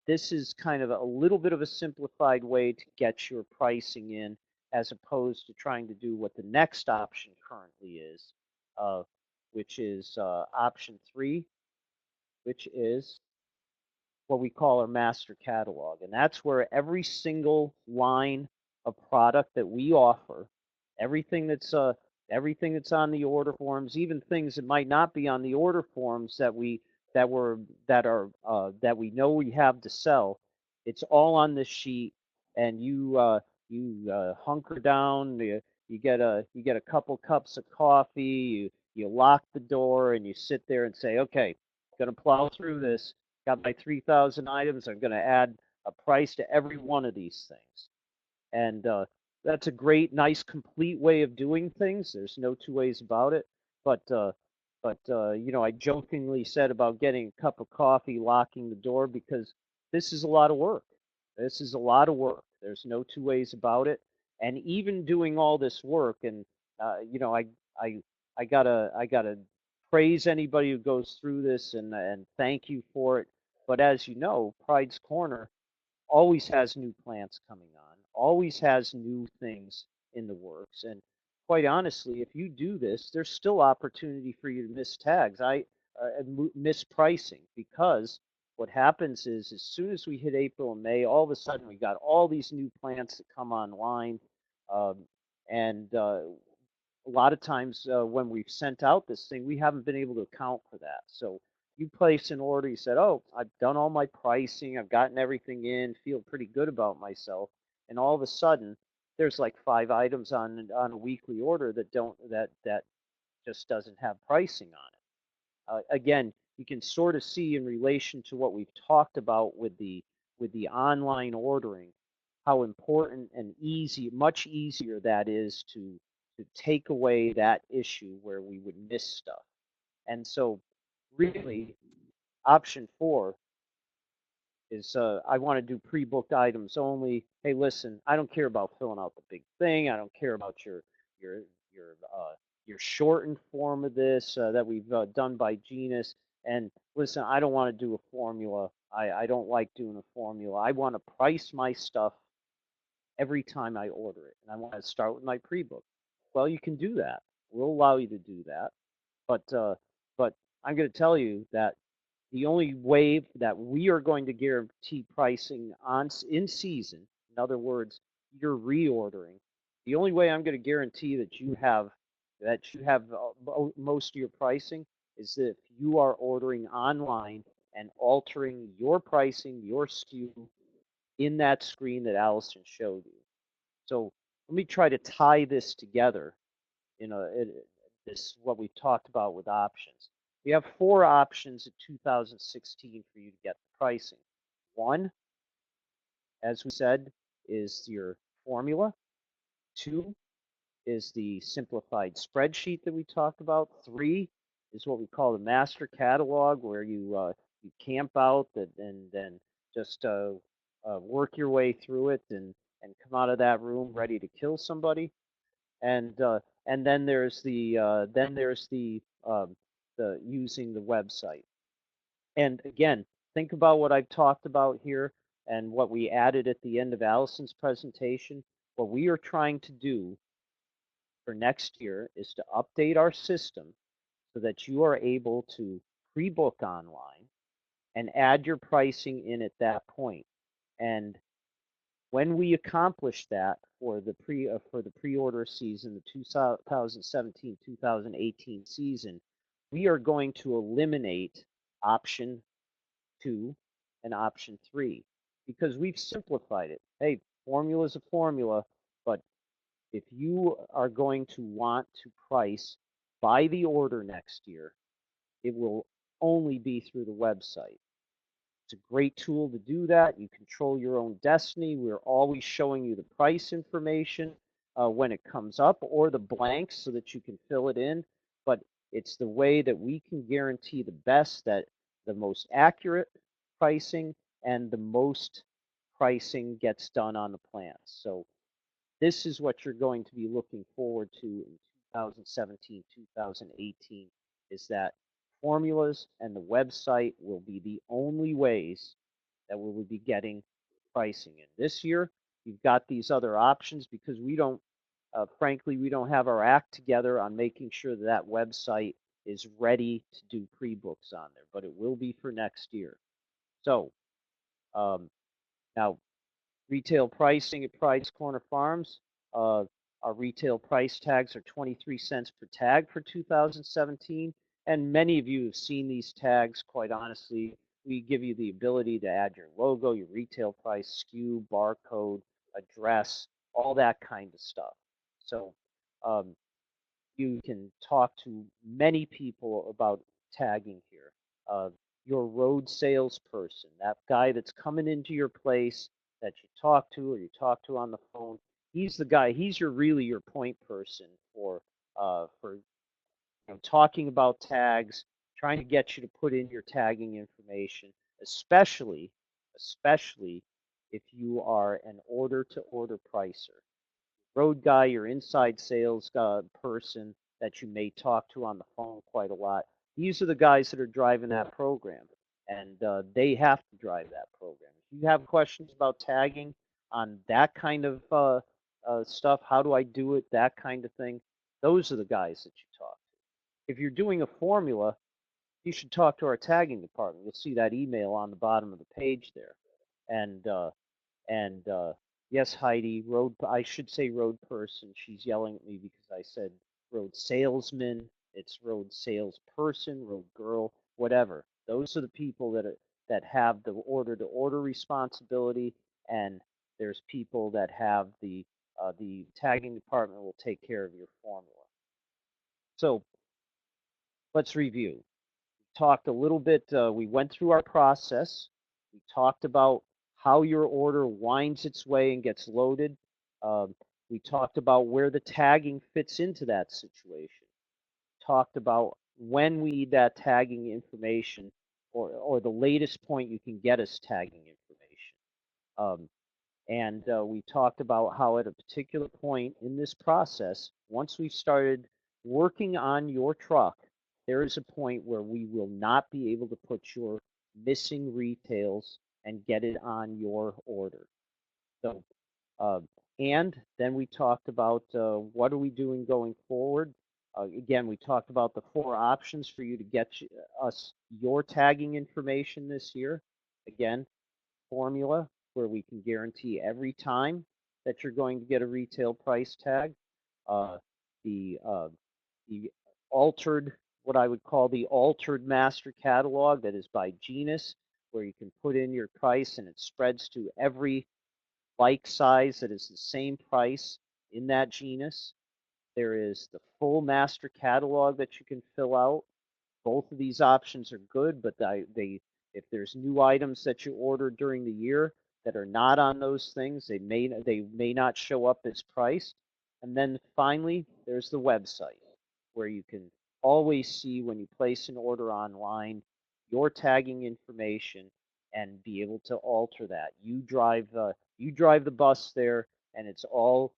this is kind of a little bit of a simplified way to get your pricing in, as opposed to trying to do what the next option currently is, uh, which is option three, which is what we call our master catalog. And that's where every single line of product that we offer, everything that's uh, everything that's on the order forms, even things that might not be on the order forms that were that we know we have to sell, it's all on this sheet. And you hunker down. You get a couple cups of coffee. You lock the door and you sit there and say, okay, going to plow through this. Got my 3,000 items. I'm going to add a price to every one of these things. And that's a great, nice, complete way of doing things. There's no two ways about it. But I jokingly said about getting a cup of coffee, locking the door, because this is a lot of work. This is a lot of work. There's no two ways about it. And even doing all this work, and uh, you know, I I I gotta praise anybody who goes through this and thank you for it. But as you know, Pride's Corner always has new plants coming on, always has new things in the works. And quite honestly, if you do this, there's still opportunity for you to miss tags. Miss pricing, because what happens is as soon as we hit April and May, all of a sudden we got all these new plants that come online. Um, and A lot of times when we've sent out this thing, we haven't been able to account for that. So you place an order, you said, oh, I've done all my pricing, I've gotten everything in, feel pretty good about myself. And all of a sudden, there's like 5 items on a weekly order that just doesn't have pricing on it. Again, you can sort of see in relation to what we've talked about with the online ordering, how important and easy, much easier that is to take away that issue where we would miss stuff. And so, really, option four is I want to do pre-booked items only. Hey, listen, I don't care about filling out the big thing. I don't care about your your uh, your shortened form of this that we've done by genus. And listen, I don't want to do a formula. I don't like doing a formula. I want to price my stuff every time I order it, and I want to start with my pre-book. Well, you can do that. We'll allow you to do that. But I'm going to tell you that the only way that we are going to guarantee pricing on in season, in other words, you're reordering, the only way I'm going to guarantee that you have most of your pricing is if you are ordering online and altering your pricing, your SKU in that screen that Allison showed you. So let me try to tie this together. This what we've talked about with options. We have four options in 2016 for you to get the pricing. One, as we said, is your formula. Two is the simplified spreadsheet that we talked about. Three is what we call the master catalog, where you camp out and then just work your way through it and come out of that room ready to kill somebody. And then there's the using the website. And again, think about what I've talked about here. and what we added at the end of Allison's presentation, what we are trying to do for next year is to update our system so that you are able to pre-book online and add your pricing in at that point. And when we accomplish that for the pre-order season, the 2017-2018 season, we are going to eliminate option 2 and option 3 because we've simplified it. Hey, formula is a formula, but if you are going to want to price by the order next year, it will only be through the website. It's a great tool to do that. You control your own destiny. We're always showing you the price information when it comes up or the blanks so that you can fill it in. But it's the way that we can guarantee the best, that the most accurate pricing and the most pricing gets done on the plans. So this is what you're going to be looking forward to in 2017, 2018, is that formulas and the website will be the only ways that we will be getting pricing in. This year, you've got these other options because frankly, we don't have our act together on making sure that that website is ready to do pre-books on there, but it will be for next year. So um, now retail pricing at Pride's Corner Farms. Uh, our retail price tags are 23 cents per tag for 2017. And many of you have seen these tags, quite honestly. We give you the ability to add your logo, your retail price, SKU, barcode, address, all that kind of stuff. So um, you can talk to many people about tagging here. Uh, your road salesperson, that guy that's coming into your place that you talk to or you talk to on the phone, he's the guy. He's really your point person for talking about tags, trying to get you to put in your tagging information, especially if you are an order to order pricer road guy, your inside sales person that you may talk to on the phone quite a lot. These are the guys that are driving that program, and they have to drive that program. If you have questions about tagging on that kind of stuff, how do I do it, that kind of thing, those are the guys that you talk to. If you're doing a formula, you should talk to our tagging department. You'll see that email on the bottom of the page there. And yes, Heidi, I should say road person. She's yelling at me because I said road salesman. It's road salesperson, road girl, whatever. Those are the people that have the order to order responsibility, and there's people that have the tagging department will take care of your formula. So let's review. Talked a little bit, we went through our process. We talked about how your order winds its way and gets loaded. Um, we talked about where the tagging fits into that situation. Talked about when we need that tagging information or the latest point you can get us tagging information. Um, and we talked about how at a particular point in this process, once we've started working on your truck, there is a point where we will not be able to put your missing retails and get it on your order. So, uh, and then we talked about what are we doing going forward. Again, we talked about the 4 options for you to get us your tagging information this year. Again, formula where we can guarantee every time that you're going to get a retail price tag. Uh, the uh, the altered, what I would call the altered master catalog that is by genus, where you can put in your price and it spreads to every like size that is the same price in that genus. There is the full master catalog that you can fill out. Both of these options are good, but if there's new items that you order during the year that are not on those things, they may not show up as priced. And then finally, there's the website where you can always see when you place an order online your tagging information and be able to alter that. You drive the bus there, and it's all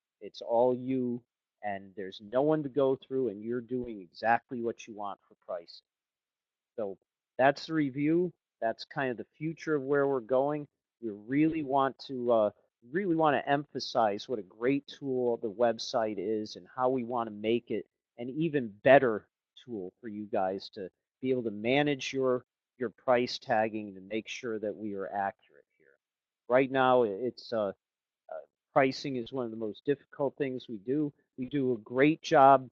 you, and there's no one to go through, and you're doing exactly what you want for price. So that's the review. That's kind of the future of where we're going. We really want to emphasize what a great tool the website is and how we want to make it an even better tool for you guys to be able to manage your price tagging to make sure that we are accurate here. Right now, it's pricing is one of the most difficult things we do. We do a great job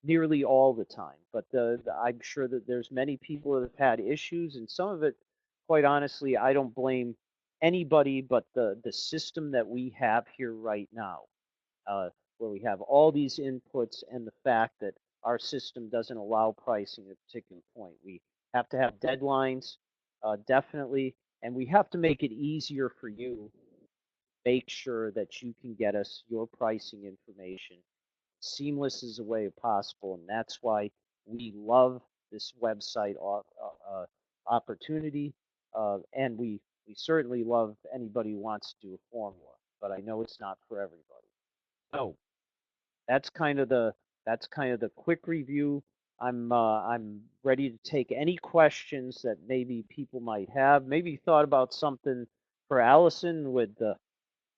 nearly all the time, but I'm sure that there's many people that have had issues, and some of it, quite honestly, I don't blame anybody but the system that we have here right now, uh, where we have all these inputs and the fact that our system doesn't allow pricing at a particular point. We have to have deadlines, definitely, and we have to make it easier for you. Make sure that you can get us your pricing information seamless as a way possible, and that's why we love this website opportunity, and we certainly love anybody who wants to do a formula, but I know it's not for everybody. So that's kind of the that's kind of the quick review. I'm ready to take any questions that maybe people might have. Maybe you thought about something for Allison with the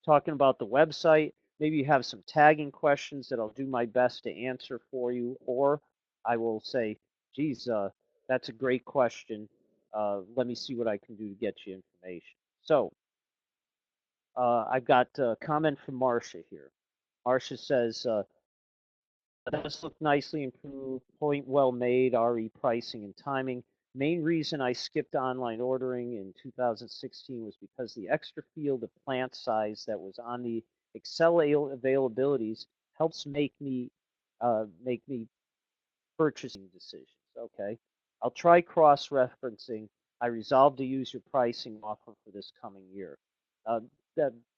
talking about the website. Maybe you have some tagging questions that I'll do my best to answer for you, or I will say, geez, that's a great question. Let me see what I can do to get you information. So I've got a comment from Marcia here. Marcia says, does look nicely improved, point well made, RE pricing and timing. Main reason I skipped online ordering in 2016 was because the extra field of plant size that was on the Excel availabilities helps make me purchasing decisions. Okay, I'll try cross-referencing. I resolved to use your pricing offer for this coming year. Uh,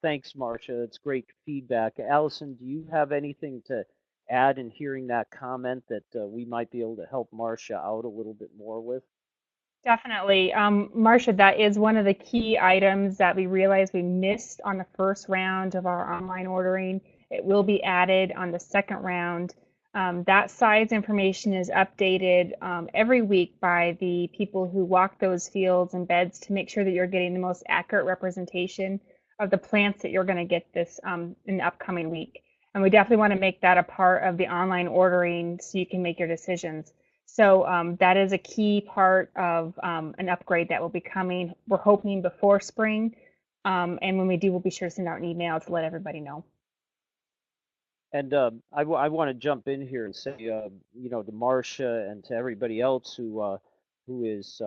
Thanks, Marcia. That's great feedback. Allison, do you have anything to add in hearing that comment that we might be able to help Marcia out a little bit more with? Definitely. Marcia, that is one of the key items that we realized we missed on the first round of our online ordering. It will be added on the second round. That size information is updated every week by the people who walk those fields and beds to make sure that you're getting the most accurate representation of the plants that you're going to get this in the upcoming week. And we definitely want to make that a part of the online ordering so you can make your decisions. So that is a key part of an upgrade that will be coming. We're hoping before spring. And when we do, we'll be sure to send out an email to let everybody know. And I want to jump in here and say, to Marcia and to everybody else who is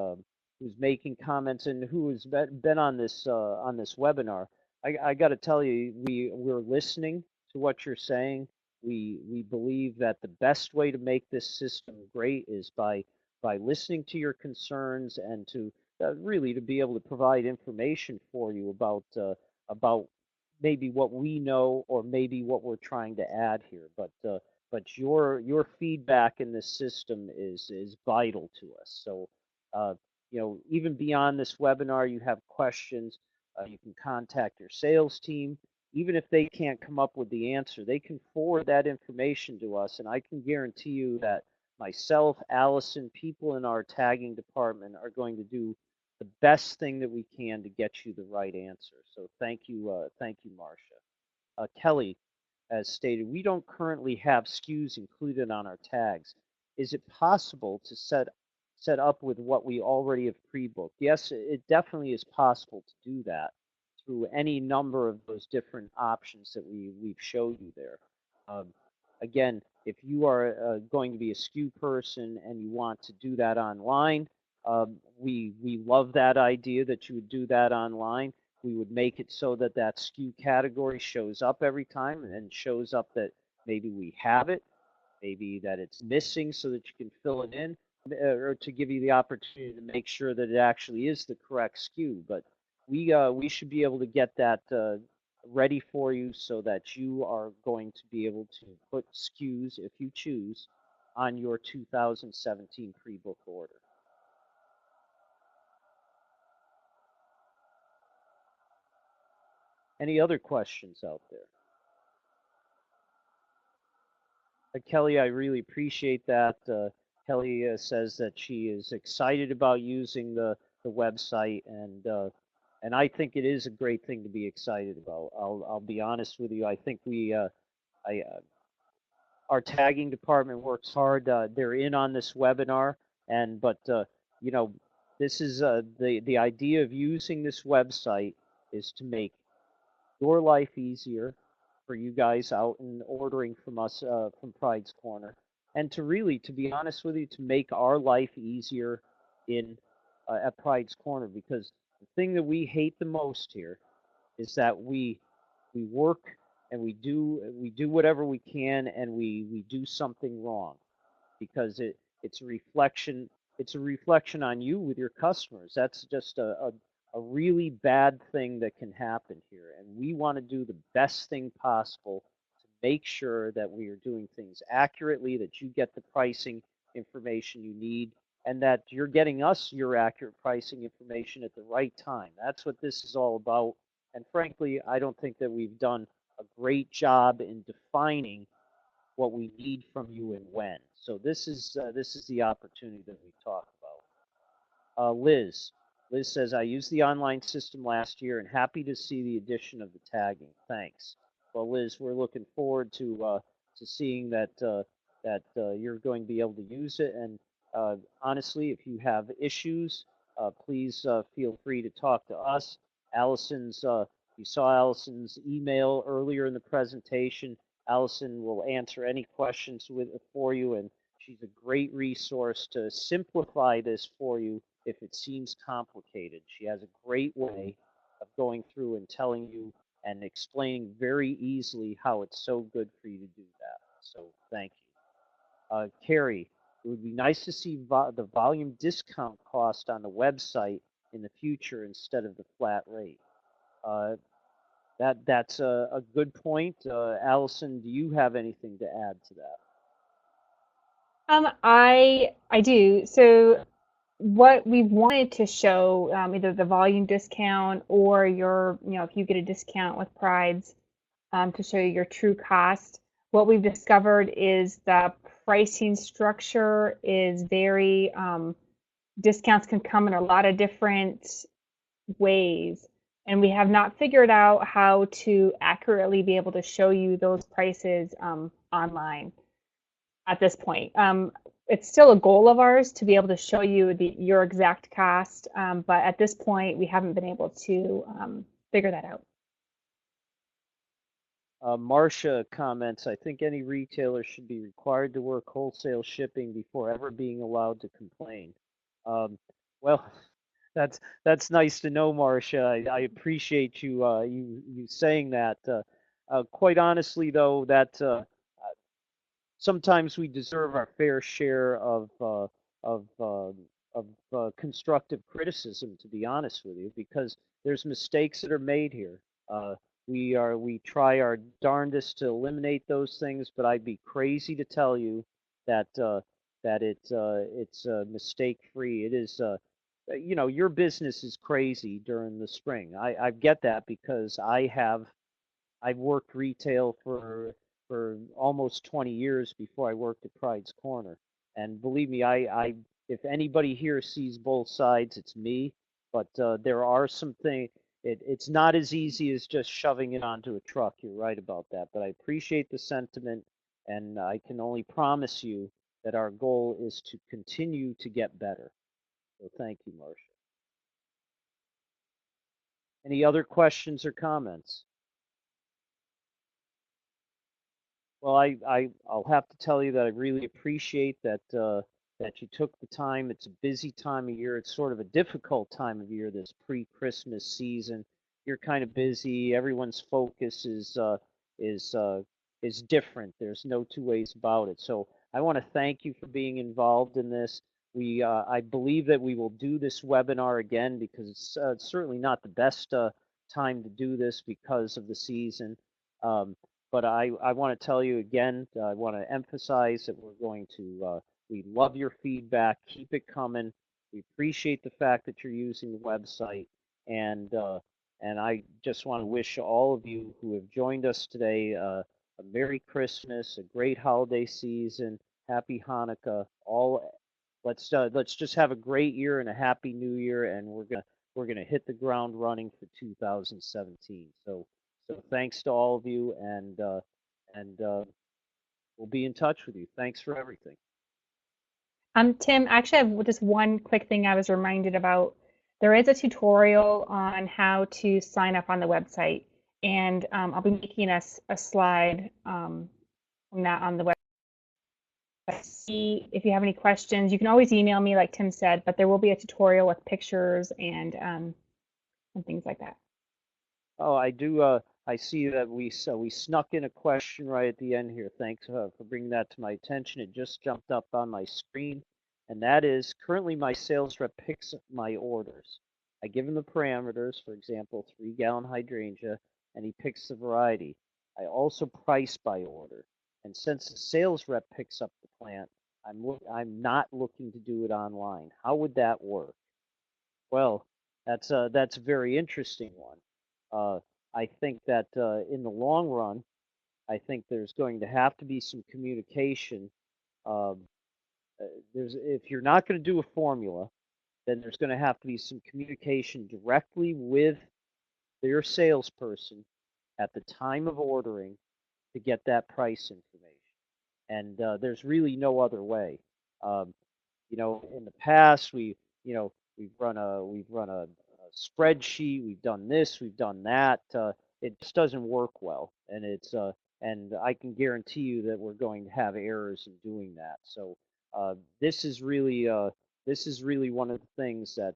who's making comments and who has been on this webinar. I got to tell you, we're listening to what you're saying. We believe that the best way to make this system great is by listening to your concerns and to really to be able to provide information for you about maybe what we know or maybe what we're trying to add here. But your feedback in this system is vital to us. So even beyond this webinar, you have questions, you can contact your sales team. Even if they can't come up with the answer, they can forward that information to us, and I can guarantee you that myself, Allison, people in our tagging department are going to do the best thing that we can to get you the right answer. So thank you, Marcia. Kelly, as stated, we don't currently have SKUs included on our tags. Is it possible to set up with what we already have pre-booked? Yes, it definitely is possible to do that through any number of those different options that we've showed you there. Um, Again, if you are going to be a SKU person and you want to do that online, we love that idea that you would do that online. We would make it so that that SKU category shows up every time and shows up that maybe we have it, maybe that it's missing so that you can fill it in, or to give you the opportunity to make sure that it actually is the correct SKU. But we should be able to get that ready for you so that you are going to be able to put SKUs, if you choose, on your 2017 pre-book order. Any other questions out there? Kelly, I really appreciate that. Kelly says that she is excited about using the website, and I think it is a great thing to be excited about. I'll be honest with you. I think I our tagging department works hard. They're in on this webinar, and but you know, this is the idea of using this website is to make your life easier for you guys out and ordering from us from Pride's Corner, and to really, to be honest with you, to make our life easier in at Pride's Corner, because the thing that we hate the most here is that we work and we do whatever we can and we do something wrong because it's a reflection, it's a reflection on you with your customers. That's just a really bad thing that can happen here. And we want to do the best thing possible to make sure that we are doing things accurately, that you get the pricing information you need, and that you're getting us your accurate pricing information at the right time. That's what this is all about. And frankly, I don't think that we've done a great job in defining what we need from you and when. So this is the opportunity that we talk about. Liz. Liz says, I used the online system last year and happy to see the addition of the tagging. Thanks. Well, Liz, we're looking forward to seeing that you're going to be able to use it. And honestly, if you have issues, please feel free to talk to us. Allison's, you saw Allison's email earlier in the presentation. Allison will answer any questions for you, and she's a great resource to simplify this for you if it seems complicated. She has a great way of going through and telling you and explaining very easily how it's so good for you to do that. So thank you. Carrie, it would be nice to see the volume discount cost on the website in the future instead of the flat rate. Uh, that's a good point. Allison, do you have anything to add to that? I do. So what we wanted to show, either the volume discount or your, if you get a discount with Pride's, to show you your true cost. What we've discovered is the pricing structure is very, discounts can come in a lot of different ways. And we have not figured out how to accurately be able to show you those prices online at this point. It's still a goal of ours to be able to show you your exact cost, but at this point, we haven't been able to figure that out. Marcia comments, I think any retailer should be required to work wholesale shipping before ever being allowed to complain. Um, well, that's nice to know, Marcia. I appreciate you saying that. Quite honestly, though, that sometimes we deserve our fair share of of constructive criticism, to be honest with you, because there's mistakes that are made here. Uh, we try our darndest to eliminate those things, but I'd be crazy to tell you that it's mistake free. It is. Your business is crazy during the spring. I get that because I've worked retail for almost 20 years before I worked at Pride's Corner. And believe me, I if anybody here sees both sides, it's me. But there are some things. It's not as easy as just shoving it onto a truck. You're right about that. But I appreciate the sentiment, and I can only promise you that our goal is to continue to get better. So thank you, Marcia. Any other questions or comments? Well, I'll have to tell you that I really appreciate that you took the time. It's a busy time of year. It's sort of a difficult time of year, this pre-Christmas season. You're kind of busy. Everyone's focus is uh, is different. There's no two ways about it. So I want to thank you for being involved in this. I believe that we will do this webinar again because it's certainly not the best time to do this because of the season. Um, but I want to tell you again, I want to emphasize that we're going to, we love your feedback. Keep it coming. We appreciate the fact that you're using the website. And, uh, and I just want to wish all of you who have joined us today a Merry Christmas, a great holiday season, Happy Hanukkah. Let's just have a great year and a Happy New Year. And we're going to we're going to hit the ground running for 2017. So thanks to all of you, and we'll be in touch with you. Thanks for everything. Tim, actually, I have just one quick thing I was reminded about. There is a tutorial on how to sign up on the website, and I'll be making a slide from that on the website. See if you have any questions. You can always email me, like Tim said, but there will be a tutorial with pictures and things like that. Oh, I do. I see that we snuck in a question right at the end here. Thanks for bringing that to my attention. It just jumped up on my screen, and that is currently my sales rep picks my orders. I give him the parameters, for example, 3-gallon hydrangea, and he picks the variety. I also price by order, and since the sales rep picks up the plant, I'm not looking to do it online. How would that work? Well, that's a very interesting one. Uh, I think that in the long run, I think there's going to have to be some communication. Um, there's if you're not going to do a formula, then there's going to have to be some communication directly with your salesperson at the time of ordering to get that price information. And there's really no other way. Um, in the past we've run a spreadsheet, we've done this, we've done that. It just doesn't work well, and I can guarantee you that we're going to have errors in doing that. So uh, this is really uh, this is really one of the things that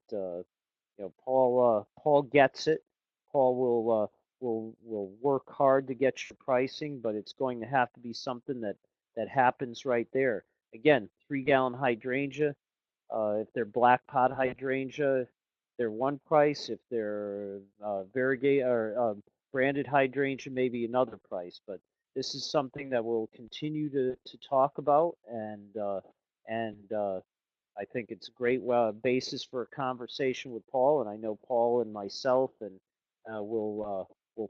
Paul gets it. Paul will work hard to get your pricing, but it's going to have to be something that happens right there. Again, 3-gallon hydrangea. If they're black pot hydrangea, they're one price. If they're variegated or branded hydrangea, maybe another price. But this is something that we'll continue to talk about, and I think it's a great basis for a conversation with Paul, and I know Paul and myself, and we'll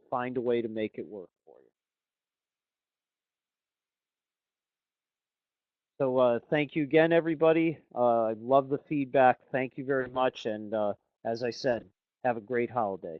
find a way to make it work for you. So thank you again, everybody. I love the feedback. Thank you very much, and as I said, have a great holiday.